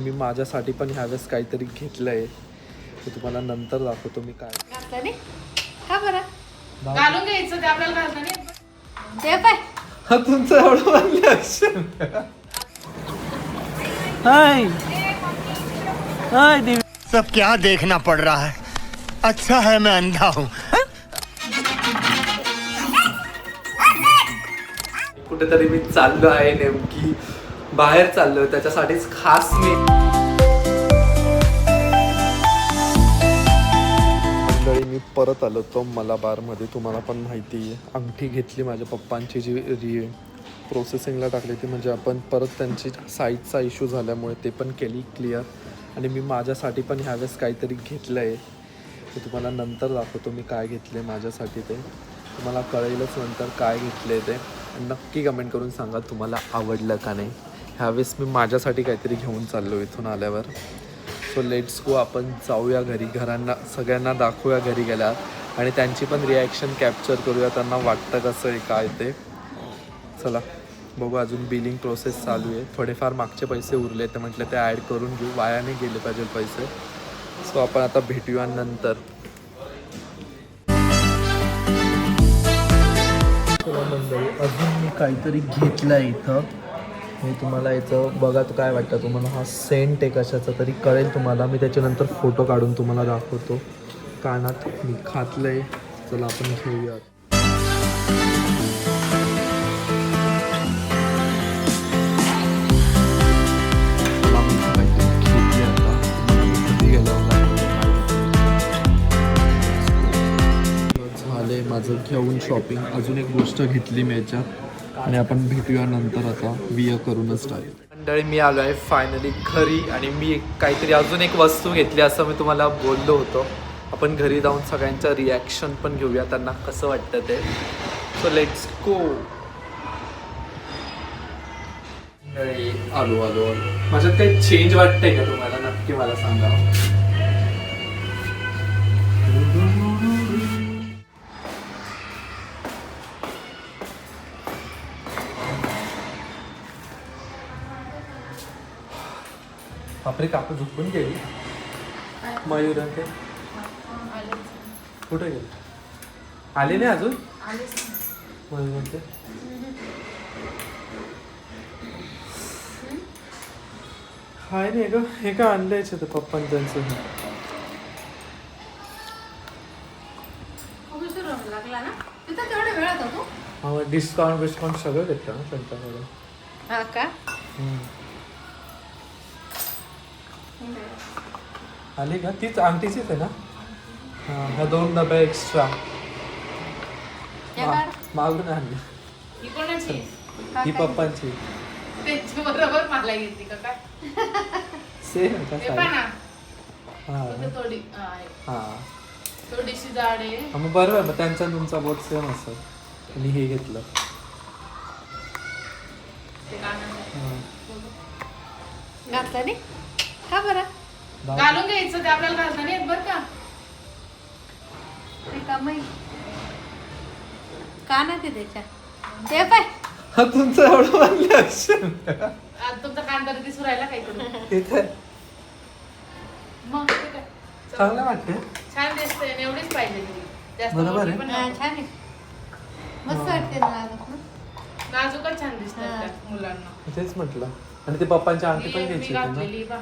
मी माझ्यासाठी पण ह्यावेळेस काहीतरी घेतलंय ते तुम्हाला नंतर दाखवतो मी काय. का बरं घालून घ्यायचं ते आपल्याला घालता नाही ते पाय हा तुमचं एवढं म्हणलं अक्षर. हाय हाय देवी. सब क्या देखना पड़ रहा है, अच्छा है मैं अंधा हूँ. कुठेतरी मी चाललो आहे, नेमकी बाहेर चाललोय, त्याच्यासाठीच खास मी मंडळी मी परत आलो तो मलाबारमध्ये. तुम्हाला पण माहिती आहे, अंगठी घेतली माझ्या पप्पांची जी प्रोसेसिंगला टाकली ती, म्हणजे आपण परत त्यांची साईजचा इश्यू झाल्यामुळे ते पण केली क्लिअर. आणि मी माझ्यासाठी पण ह्यावेळेस काहीतरी घेतलं आहे ते तुम्हाला नंतर दाखवतो मी काय घेतलं आहे माझ्यासाठी. ते तुम्हाला कळेलच नंतर काय घेतलं आहे ते. नक्की कमेंट करून सांगा तुम्हाला आवडलं का नाही. ह्यावेळेस मी माझ्यासाठी काहीतरी घेऊन चाललो इथून आल्यावर. सो लेट्स गो, आपण जाऊया घरी, घरांना सगळ्यांना दाखवूया घरी गेल्यावर आणि त्यांची पण रिॲक्शन कॅप्चर करूया, त्यांना वाटतं कसं आहे काय ते. चला बघू. अजून बिलिंग प्रोसेस चालू आहे, थोडेफार मागचे पैसे उरले तर म्हटलं ते ॲड करून घेऊ, वाया नाही गेले पाहिजे पैसे. सो आपण आता भेटूया नंतर. मंडळी अजून मी काहीतरी घेतलं आहे इथं, मी तुम्हाला याचं बघा तर काय वाटतं तुम्हाला. हा सेंट आहे कशाचा तरी, कळेल तुम्हाला. मी त्याच्यानंतर फोटो काढून तुम्हाला दाखवतो. कानात मी घातलं आहे, चला आपण घेऊया. झाले माझं घेऊन शॉपिंग. अजून एक गोष्ट घेतली मी याच्यात आणि आपण भेटूया नंतर. आता विय करूनच टाकेल. मंडळी मी आलो आहे फायनली घरी आणि मी काहीतरी अजून एक वस्तू घेतली असं मी तुम्हाला बोललो होतो. आपण घरी जाऊन सगळ्यांचं रिॲक्शन पण घेऊया, त्यांना कसं वाटतं ते. So let's go. आलो आलो आलो. माझ्यात काही चेंज वाटतंय का तुम्हाला? नक्की मला सांगा. बापरे, कापड झोपून गेली. मयूर ते कुठे गेले? आले नाही अजून मयूर ते. हाय नाही ग, हे काय आणलंयच ते पप्पांचं. लागला ना तिथं तेवढा वेळ होता तू. हा डिस्काउंट सगळं घेतलं ना त्यांच्याकडे. हा का आली का? तीच अंगठीचीच आहे ना? हां, ह्या 2 डब्या एक्स्ट्रा मागून आणली. ही कोणाची ही पप्पांची. त्याची बरोबर मला घेतली का काय? सेम का ते पण ना हां फक्त थोडी आहे. हां थोडीशी जाड आहे. मग बरोबर आहे, मग त्यांचा तुमचा बोट सेम असेल. आणि हे घेतलं. ते कानाला घातलं नाही का बरं घालून घ्यायचं ते आपल्याला घालता नाही येत बरं का. ते का माहिती कानात आहे त्याच्या. ते पाय हा तुमचं एवढं म्हणलं अक्षर. आज तुमचा कान तरी दिसू राहिला काय करून. इथे मग ते काय चांगलं वाटते. छान दिसतंय आणि एवढीच पाहिजे तरी जास्त बरोबर मोठी आहे. पण हा, नको. छान आहे, मस्त वाटते ना लागत ना. नाजूकच छान दिसतात हा. त्या मुलांना. तेच म्हटलं. आणि ते पप्पांची अंगठी पण मी घ्यायची होती ना. घातलेली बा.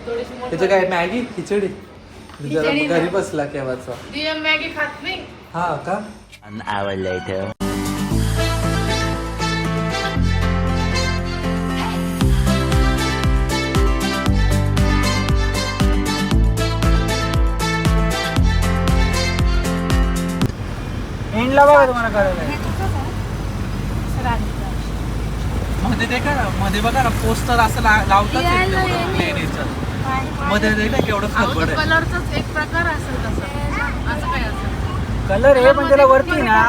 थोडीशी मोठी. त्याचं काय मॅगी खिचडी जरा खिचडी घरी ना. बसला केव्हाचा. ती मॅगी खात नाही. हा का? An hour later. एंडला बघा तुम्हाला कळलं. मध्ये ते का मध्ये बघा ना पोस्टर असं लावतात मध्ये ते काय केवढं खबर आहे. कलरचाच एक प्रकार असेल तसं. असं काय असेल. कलर हे पण त्याला वरती ना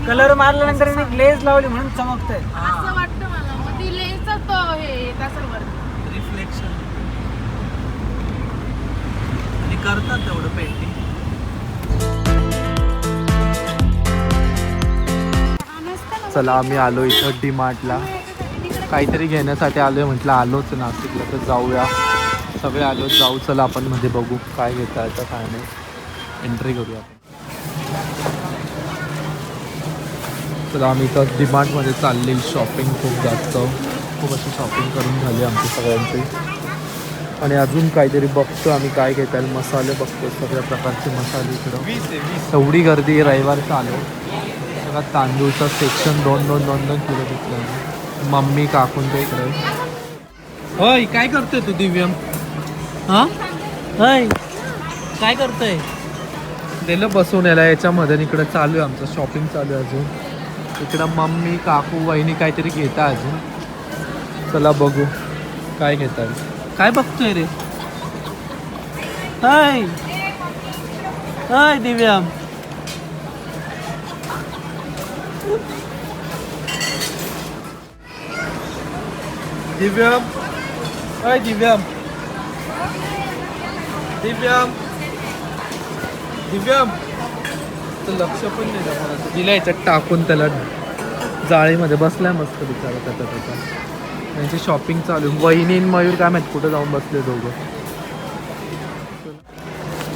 कलर मारल्यानंतर ग्लेज लावली म्हणून चमकतंय. असं वाटतं मला. मग ती लेसचा तो हे येत असेल वरती. रिफ्लेक्शन आणि करतात तेवढं पेंटिंग. चला आम्ही आलो इथं डी मार्टला. काहीतरी घेण्यासाठी आलोय, म्हटलं आलोच नाशिकला तर जाऊया. सगळे आलो, जाऊ. चला आपण मध्ये बघू काय घेता येतं काय नाही. एंट्री करूया आपण. चला आम्ही तर डिमार्टमध्ये चालली. शॉपिंग खूप अशी शॉपिंग करून झाली आमची सगळ्यांची. आणि अजून काहीतरी बघतो आम्ही काय घेता येईल. मसाले बघतो, सगळ्या प्रकारचे मसाले इकडं. एवढी गर्दी रविवारचं आलो. सगळ्यात तांदूळचं सेक्शन 2 किलो घेतलं. मम्मी काकूंच्या इकडे. होय काय करतोय तू दिव्यम? हां होय काय करतोय? दिलं बसून याला याच्यामध्ये. इकडं चालू आहे आमचं शॉपिंग चालू आहे अजून. इकडं मम्मी काकू वहिनी काहीतरी घेता अजून. चला बघू काय घेता येईल. काय बघतोय रे? हाय हाय दिव्याम. दिव्याम हाय दिव्याम. दिव्याम दिव्याम तर लक्ष पण नाही द्या. दिला याच्यात टाकून त्याला जाळीमध्ये बसलाय मस्त बिचारा त्याचा. त्यांची शॉपिंग चालू. वहिनी मयूर काय माहित कुठं जाऊन बसले दोघं.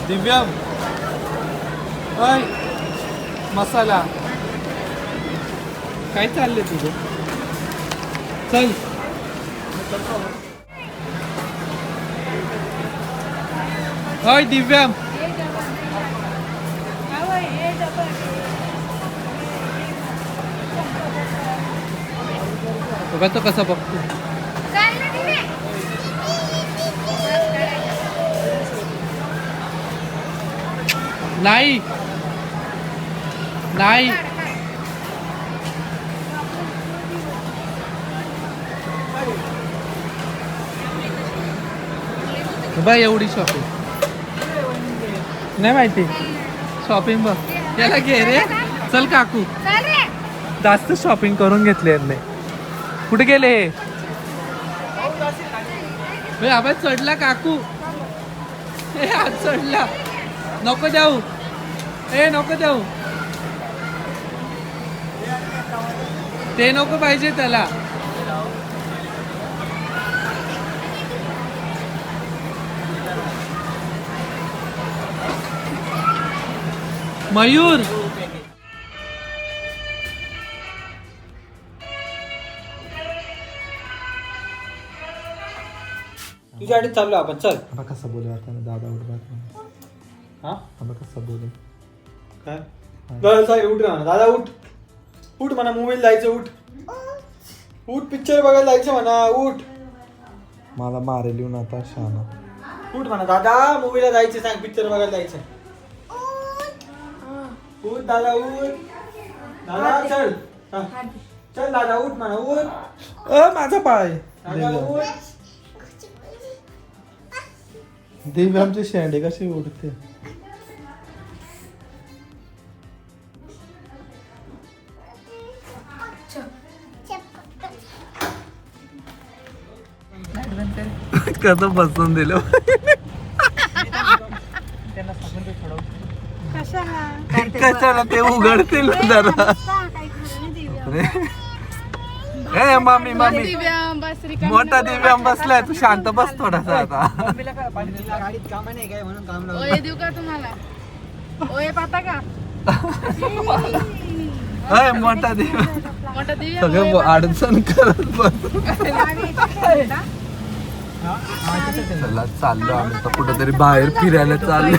दिव्याम हाय मसाला काय चाललंय तुझं? चल हाय दिव्याम. बघा तो कसा बघतो. नाही नाही बाय एवढी शॉपिंग नाही माहिती. शॉपिंग बघ याला घे रे. चल काकू जास्त शॉपिंग करून घेतली यांनी. कुठे गेले? आवाज चढला काकू. हे आज चढला. नको जाऊ. ए नको जाऊ. ते नको पाहिजे त्याला. मयूर तुझ्या आधीच चाललो आपण. चल कसं बोलू आता दादा उठवा. हा कसं बोलू काय? उठ ना दादा. उठ म्हणा. मूवीला जायचं. उठ पिक्चर बघायला जायचं म्हणा. उठ. मला मारेल येऊन आता शहाणा. उठ म्हणा दादा. मूवीला जायचं. सांग पिक्चर बघायला जायचं. उठ दादा. उठ दादा. चल चल दादा. उठ म्हणा. उठ. माझा पाय. देवी आमचे शेंडे कसे उडते. कसं बसून दिलं. कशाला ते उघडतील जरा. ए मामी मोठा दिव्याम बसलाय. तू शांत बस थोडासा आता. गाडीत काम नाही काय म्हणून काम लावलं. ओये देऊ का तुम्हाला? ओये पाहता का? मोठा दिव्या मोठा दिव्या सगळं अडचण करत बस. चला चाललो आम्ही तर कुठेतरी बाहेर फिरायला चाललो.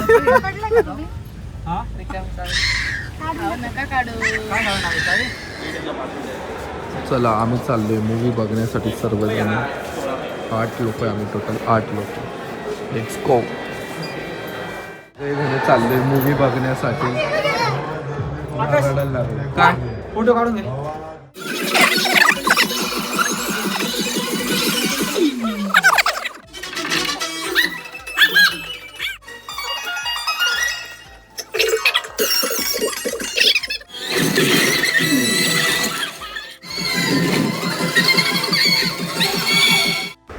नका काढू. चला आम्ही चाललोय मूवी बघण्यासाठी सर्वजण. 8 लोक आहे आम्ही टोटल. 8 लोक. Let's go. चाललोय मूवी बघण्यासाठी. काय फोटो काढून घे.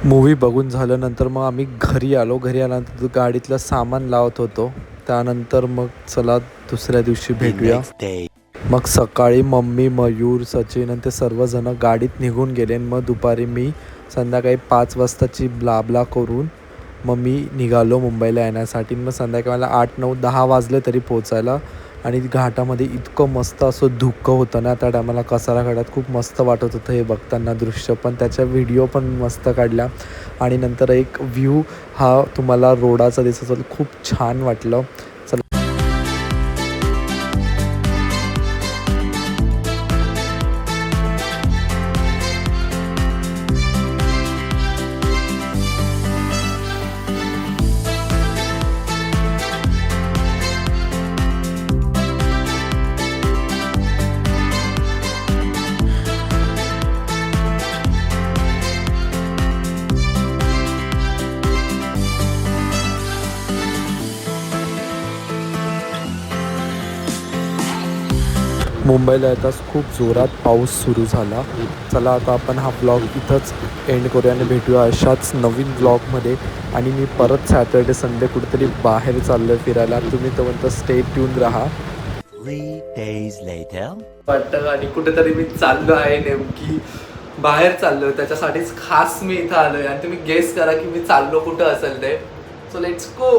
मूवी बघून झाल्यानंतर मग आम्ही घरी आलो. घरी आल्यानंतर गाडीतलं सामान लावत होतो. त्यानंतर मग चला दुसऱ्या दिवशी भेटूया. मग सकाळी मम्मी, मयूर, सचिन आणि ते सर्वजण गाडीत निघून गेले आणि मग दुपारी मी संध्याकाळी 5 वाजताची ब्ला करून मग मी निघालो मुंबईला येण्यासाठी. मग संध्याकाळी मला 8, 9, 10 वाजले तरी पोचायला. आणि घाटामध्ये इतकं मस्त असं धुकं होतं ना त्या टायमाला, कसारा घाटात खूप मस्त वाटत होतं हे बघताना दृश्य. पण त्याच्या व्हिडिओ पण मस्त काढल्या. आणि नंतर एक व्ह्यू हा तुम्हाला रोडाचा दिसत असेल, खूप छान वाटलं. मुंबईला येताच खूप जोरात पाऊस सुरू झाला. चला आता आपण हा ब्लॉग इथंच एंड करूया आणि भेटूया अशाच नवीन ब्लॉगमध्ये. आणि मी परत सॅटर्डे संडे कुठेतरी बाहेर चाललो आहे फिरायला. तुम्ही तोपर्यंत स्टे ट्यून राहा. 3 days later. वाटतं आणि कुठेतरी मी चाललो आहे, नेमकी बाहेर चाललो आहे, त्याच्यासाठीच खास मी इथं आलो आहे. आणि तुम्ही गेस करा की मी चाललो कुठं असेल ते. So let's go.